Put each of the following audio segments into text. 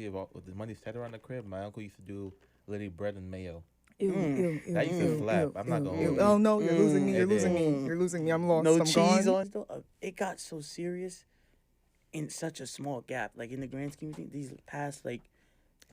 guilty of all, with the money set around the crib. My uncle used to do literally bread and mayo. Ew, ew, That ew, used to ew, slap. ew, I'm not ew, gonna ew. hold you. Oh no, you're losing me. You're It losing did. me. You're losing me. I'm lost. No I'm cheese gone. on. Still, it got so serious in such a small gap. Like in the grand scheme of things, these past like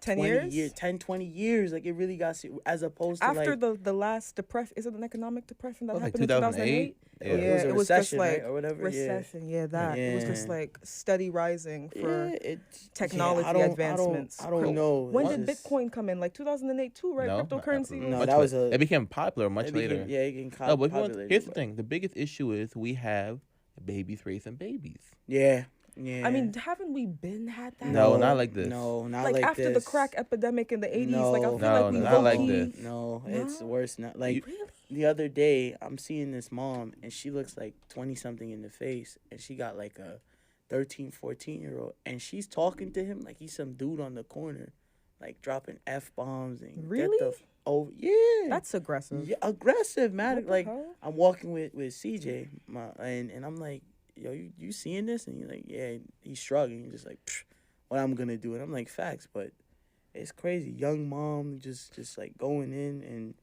10 20 years? 10, 20 years, like it really got as opposed to After like the last depression, is it an economic depression that Like happened in 2008? 2008? Yeah. Yeah, It was a it was just recession, right, like or whatever, yeah. recession. Yeah, that it was just Yeah. like steady rising for it's technology I don't, advancements. I don't know. When It's did just- Bitcoin come in? Like 2008 too, right? No, Cryptocurrency was. No, much that was later. a- It became popular much it became- later. Yeah, it became No, but if you want, populated, here's the but- thing: the biggest issue is we have babies raising babies. Yeah, yeah. I mean, haven't we been had that? No, not like this. No, not like like after this. the crack epidemic in the 80s, like I No. feel No, like we not like low-key- this. No, No? it's worse. Not like Really? the other day, I'm seeing this mom, and she looks like 20 something in the face, and she got like a 13, 14-year-old, and she's talking to him like he's some dude on the corner, like dropping F-bombs and Really? oh yeah, That's aggressive. yeah, aggressive, man. What the Like hell? I'm walking with CJ, and I'm like, yo, you seeing this? And he's like, yeah. He's shrugging. He's just like, psh, what I'm gonna do? And I'm like, facts, but it's crazy. Young mom just like going in, and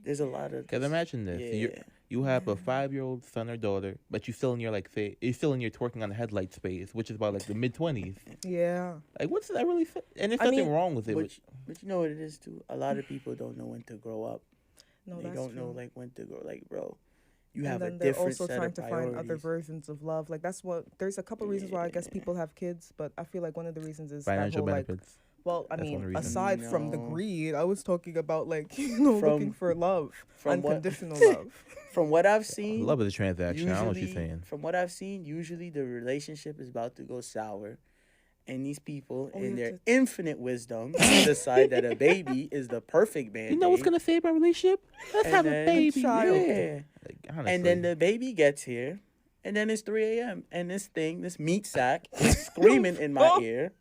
there's a lot of. Cause imagine this: you have a 5-year-old son or daughter, but you still in your like say you're still in your twerking on the headlight space, which is about like the mid-20s. Yeah. Like, what's that really? And there's I nothing mean, wrong with it. But you know what it is too. A lot of people don't know when to grow up. No, They that's don't true. know like when to grow. Like, bro, you And have a then they're different also set trying of to priorities. find other versions of love. Like that's what there's a couple reasons why I guess people have kids, but I feel like one of the reasons is Financial that whole, like, benefits. well, I That's one mean, reason. aside from the No. greed, I was talking about like looking for love, from what- unconditional love. From what I've seen, Love is a transaction. I don't know what she's usually- saying. From what I've seen, usually the relationship is about to go sour, and these people, Oh, in yeah, their to- infinite wisdom, decide that a baby is the perfect band. You know what's gonna save our relationship? Let's And have a then- baby. Child. Yeah. Like, honestly. And then the baby gets here, and then it's 3 a.m. and this meat sack is screaming in my ear,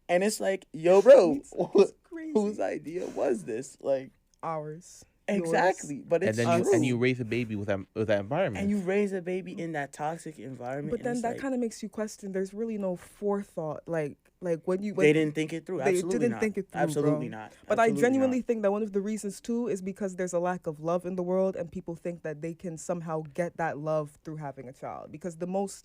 and it's like, yo, bro, Meat sack is crazy. whose idea was this? Like, Ours. exactly, but and it's then true. you raise a baby with that environment. And you raise a baby in that toxic environment. But and then it's that like, kind of makes you question. There's really no forethought. Like when you they didn't think it through. they Absolutely didn't not. think it through, Absolutely bro. not. But I Absolutely genuinely not. think that one of the reasons too is because there's a lack of love in the world, and people think that they can somehow get that love through having a child. Because the most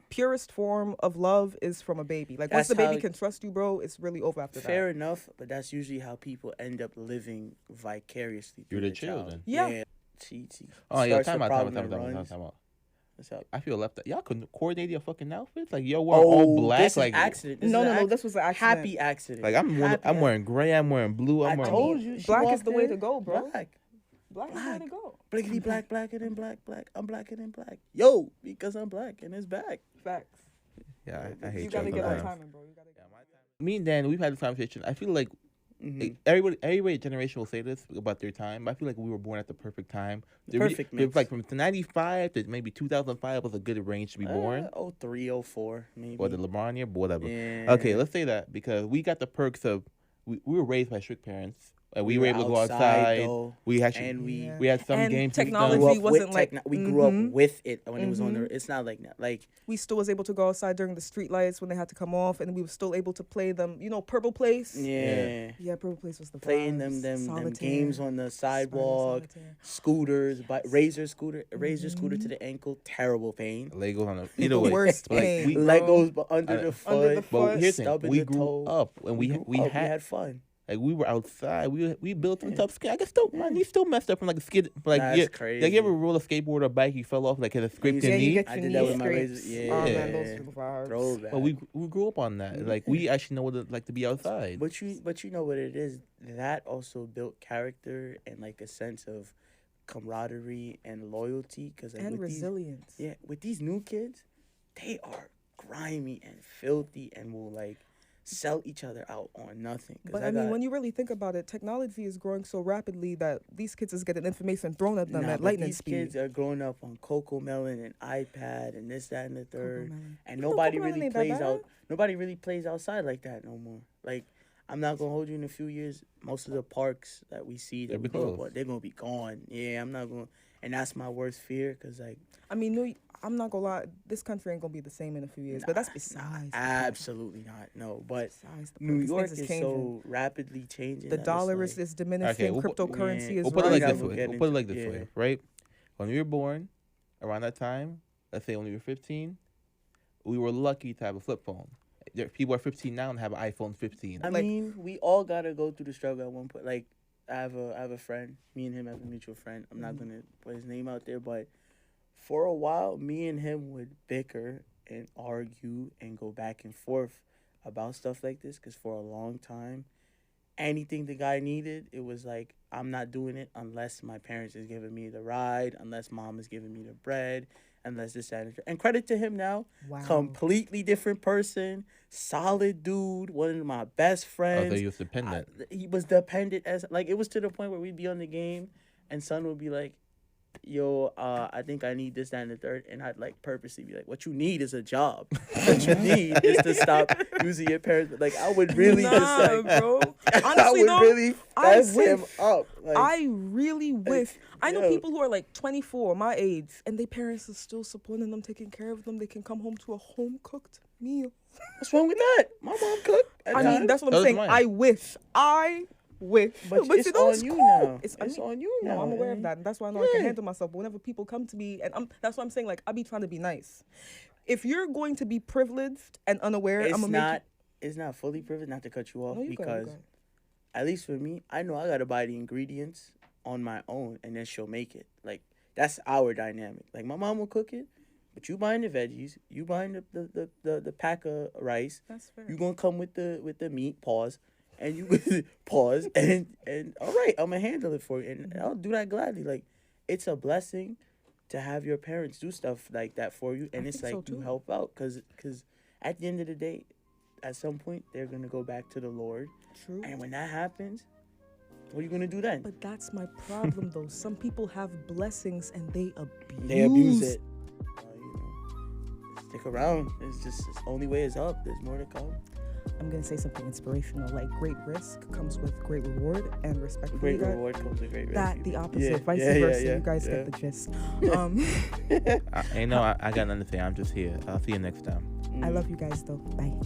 purest form of love is from a baby. Like once That's the baby how- can trust you, bro, it's really over after Fair that. enough, but that's usually how people end up living vicariously Through through the child. children. Yeah. She Oh, yeah, starts time the out. problem and runs. What's up? I feel left out. Y'all couldn't coordinate your fucking outfits. Like, yo, we're all black. This Like, is accident. This No, is no, an no. ac- This was an accident. happy accident. like I'm wearing gray. I'm wearing blue. I I'm wearing. told you. she Black is walked the way in, to go, bro. Black. Black is the way to go. Blickety black, blacker than black, black. I'm blacker than black. Yo, because I'm black and it's back. Facts. Yeah, I hate You y'all gotta get on sometimes. timing, bro. You gotta get. Me and Dan, we've had this conversation. I feel like every generation will say this about their time. But I feel like we were born at the perfect time. Perfect mix. Like from 95 to maybe 2005 was a good range to be born. 03, 04, maybe. Or the LeBron year, but whatever. Yeah. Okay, let's say that because we got the perks of we were raised by strict parents. And we were able to go outside, outside. though, We actually and we had some And games. to be technology done. grew up wasn't with like- we grew up with it when it was on the. Mhm. It's not like that. Like We still was able to go outside during the street lights when they had to come off, and we were still able to play them. You know, Purple Place. yeah. Yeah, Purple Place was the Playing vibes. them Solitaire. games on the sidewalk, Solitaire. scooters, razor scooter to the ankle, terrible pain. Legos on the The either way. worst Like, pain, we- bro. Legos but under I- the foot. Under the But foot. here's the thing: stubbing we the grew toe. up and we grew up, had fun. like we were outside. We built some tough skate. I guess still man, you still messed up from like a skid. Like That's yeah, crazy. like you ever roll a skateboard or bike, you fell off like had a scraped your Yeah, you knee. get I your did that knee with my scrapes. razor. Oh Yeah. man, those are the vibes. Throwback. But we grew up on that. Like we actually know what it's like to be outside. But you know what it is. That also built character and like a sense of camaraderie and loyalty. Cause like And with resilience. with these new kids, they are grimy and filthy and will like sell each other out on nothing. 'Cause But I mean, when you really think about it, technology is growing so rapidly that these kids is getting information thrown at them at but lightning these speed. kids are growing up on Coco Melon and iPad and this, that, and the third, Cocomelon. and You know nobody Cocomelon really ain't that plays bad. out. Nobody really plays outside like that no more. Like I'm not gonna hold you in a few years. Most of the parks that we see They'll that be we grew up closed. on, they're gonna be gone. Yeah, I'm not gonna. And that's my worst fear, because, like, I mean, I'm not gonna lie. This country ain't gonna be the same in a few years. But that's besides. absolutely not. No, but Besides the New point. These York things is changing. so rapidly changing. The that dollar it's like, is diminishing. Okay, Cryptocurrency is We'll put it like rising. this We'll way. get We'll put it into like it, this yeah. way, right? When we were born, around that time, let's say when we were 15, we were lucky to have a flip phone. People are 15 now and have an iPhone 15. I Like- mean, we all gotta go through the struggle at one point. Like, I have a friend. Me and him have a mutual friend. I'm not gonna put his name out there, but for a while, me and him would bicker and argue and go back and forth about stuff like this. Because for a long time, anything the guy needed, it was like, I'm not doing it unless my parents is giving me the ride, unless mom is giving me the bread, unless this, that, and credit to him now. Wow. Completely different person, solid dude, one of my best friends. Although he was dependent. He was dependent as, like, it was to the point where we'd be on the game and son would be like, yo, I think I need this, that, and the third. And I'd, like, purposely be like, what you need is a job. What you need is to stop using your parents. Like, I would really just, like, bro. I Honestly, would though, really I fess him wish- up. Like, I really wish. I know yo. people who are like 24, my age, and their parents are still supporting them, taking care of them. They can come home to a home cooked meal. what's wrong with that? My mom cooked. at I mean, times. that's what So I'm does saying. mine. I wish. But it's you know, on it's you cool. now. It's on you now. No, I'm aware of man. that. And that's why I know I can Yeah. handle myself. But whenever people come to me, and that's what I'm saying, like, I be trying to be nice. If you're going to be privileged and unaware, It's I'm going to make it's not fully privileged, not to cut you off, you... No, you go, because at least for me, I know I gotta buy the ingredients on my own, and then she'll make it. Like, that's our dynamic. Like, my mom will cook it, but you buying the veggies, you buying the pack of rice. That's fair. You gonna come with the meat. Pause, and you pause, and all right, I'm gonna handle it for you, and I'll do that gladly. Like, it's a blessing to have your parents do stuff like that for you, and I it's think like so, you too. help out, cause at the end of the day, at some point they're gonna go back to the Lord, True. and when that happens, what are you gonna do then? But that's my problem, though. Some people have blessings and they abuse. They abuse it. Stick around. It's just the only way is up. There's more to come. I'm gonna say something inspirational. Like, great risk comes with great reward, and respectfully, Great that, reward comes with great risk. that the opposite, Yeah, vice yeah, versa. yeah, You guys yeah. get the gist. I got nothing to say. I'm just here. I'll see you next time. I love you guys, though. Bye.